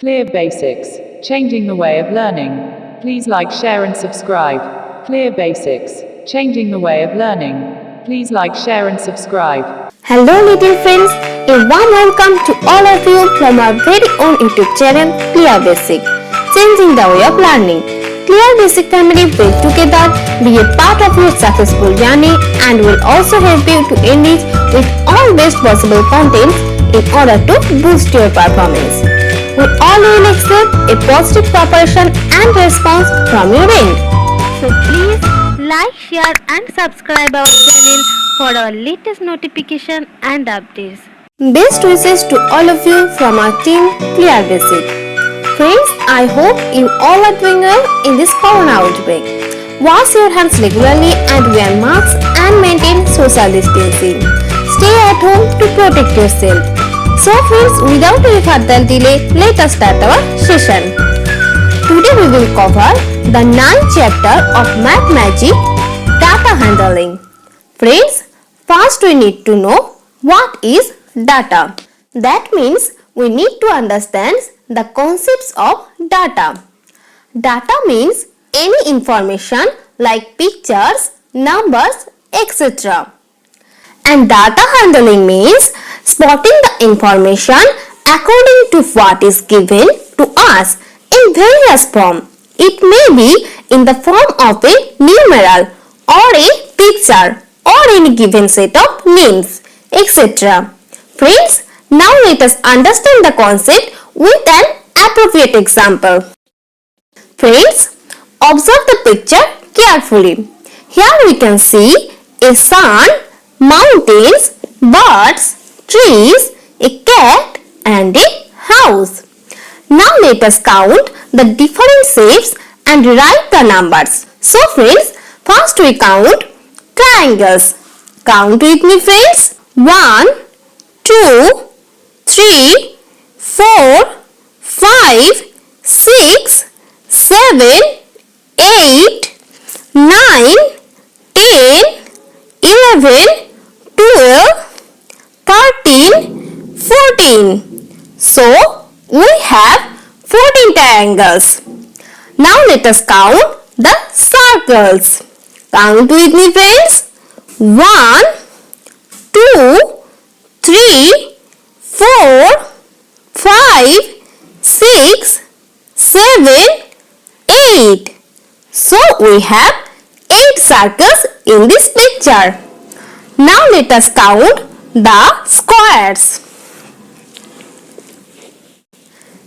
Clear basics, changing the way of learning. Please like, share and subscribe. Clear basics, changing the way of learning. Please like, share and subscribe. Hello little friends, a warm welcome to all of you from our very own YouTube channel Clear Basic, changing the way of learning. Clear Basic family will together be a part of your successful journey and will also help you to enrich with all best possible contents in order to boost your performance. We all will expect a positive cooperation and response from your end. So please like, share and subscribe our channel for our latest notification and updates. Best wishes to all of you from our team Clear Basic. Friends, I hope you all are doing well in this corona outbreak. Wash your hands regularly and wear masks and maintain social distancing. Stay at home to protect yourself. So friends, without any further delay, let us start our session. Today we will cover the 9th chapter of Math Magic, Data Handling. Friends, first we need to know what is data. That means we need to understand the concepts of data. Data means any information like pictures, numbers, etc. And data handling means spotting the information according to what is given to us in various form. It may be in the form of a numeral or a picture or any given set of names, etc. Friends, now let us understand the concept with an appropriate example. Friends, observe the picture carefully. Here we can see a sun, mountains, birds, trees, a cat and a house. Now let us count the different shapes and write the numbers. So friends, first we count triangles. Count with me friends. 1, 2, 3, 4, 5, 6, 7, 8, 9, 10, 11, 12, 13, 14. So, we have 14 triangles. Now let us count the circles. Count with me friends. 1, 2, 3, 4, 5, 6, 7, 8. So we have 8 circles in this picture. Now let us count the squares.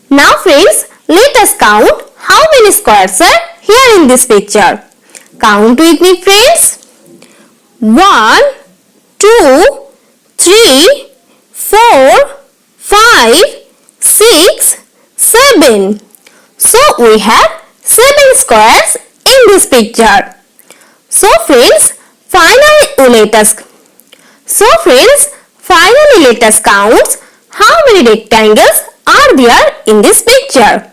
Now friends, let us count how many squares are here in this picture. Count with me friends. 1, 2, 3, 4, 5, 6, 7. So we have 7 squares in this picture. So friends, finally let us count how many rectangles are there in this picture.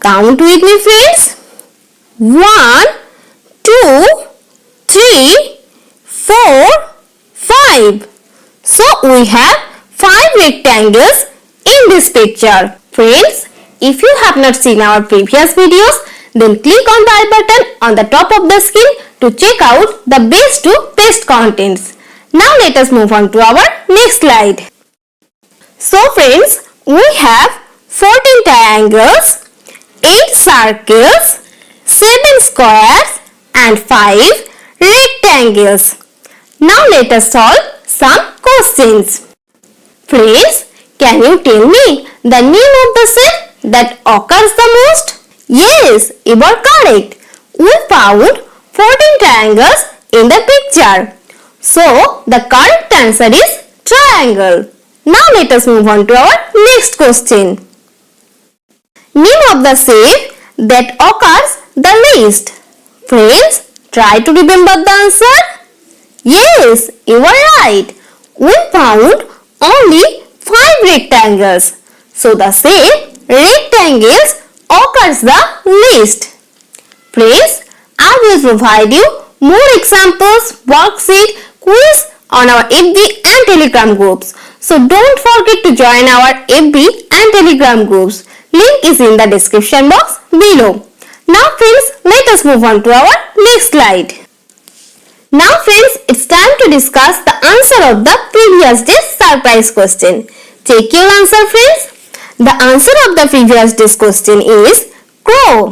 Count with me friends. 1, 2, 3, 4, 5. So we have 5 rectangles in this picture. Friends, if you have not seen our previous videos, then click on the I button on the top of the screen to check out the best to best contents. Now let us move on to our next slide. So friends, we have 14 triangles, 8 circles, 7 squares and 5 rectangles. Now let us solve some questions. Friends, can you tell me the name of the shape that occurs the most? Yes, you are correct. We found 14 triangles in the picture. So, the correct answer is triangle. Now let us move on to our next question. Name of the shape that occurs the least. Friends, try to remember the answer. Yes, you are right. We found only 5 rectangles. So the shape rectangles occurs the least. Friends, I will provide you more examples, worksheet, quiz on our FB and Telegram groups. So don't forget to join our FB and Telegram groups. Link is in the description box below. Now friends, let us move on to our next slide. Now friends, it's time to discuss the answer of the previous day's surprise question. Check your answer friends. The answer of the previous day's question is crow.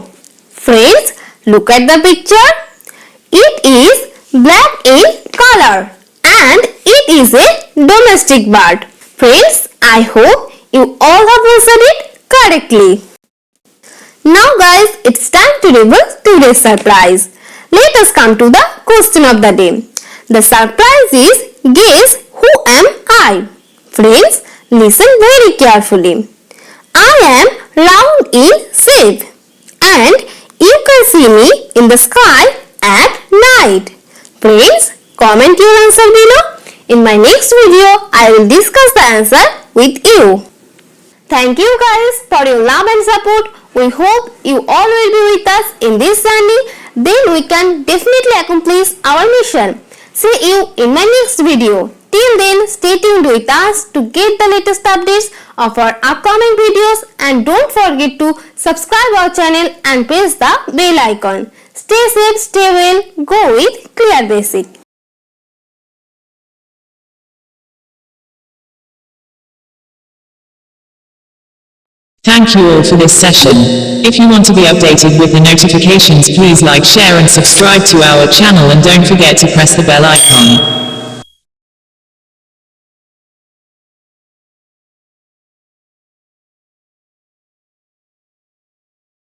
Friends, look at the picture. It is black in color and it is a domestic bird. Friends, I hope you all have answered it correctly. Now guys, it's time to reveal today's surprise. Let us come to the question of the day. The surprise is, guess who am I? Friends, listen very carefully. I am round in shape and you can see me in the sky at night. Friends, comment your answer below. In my next video, I will discuss the answer with you. Thank you guys for your love and support. We hope you all will be with us in this journey. Then we can definitely accomplish our mission. See you in my next video. Till then, stay tuned with us to get the latest updates of our upcoming videos and don't forget to subscribe our channel and press the bell icon. Stay safe, stay well, go with Clear Basic. Thank you all for this session. If you want to be updated with the notifications, please like, share and subscribe to our channel and don't forget to press the bell icon.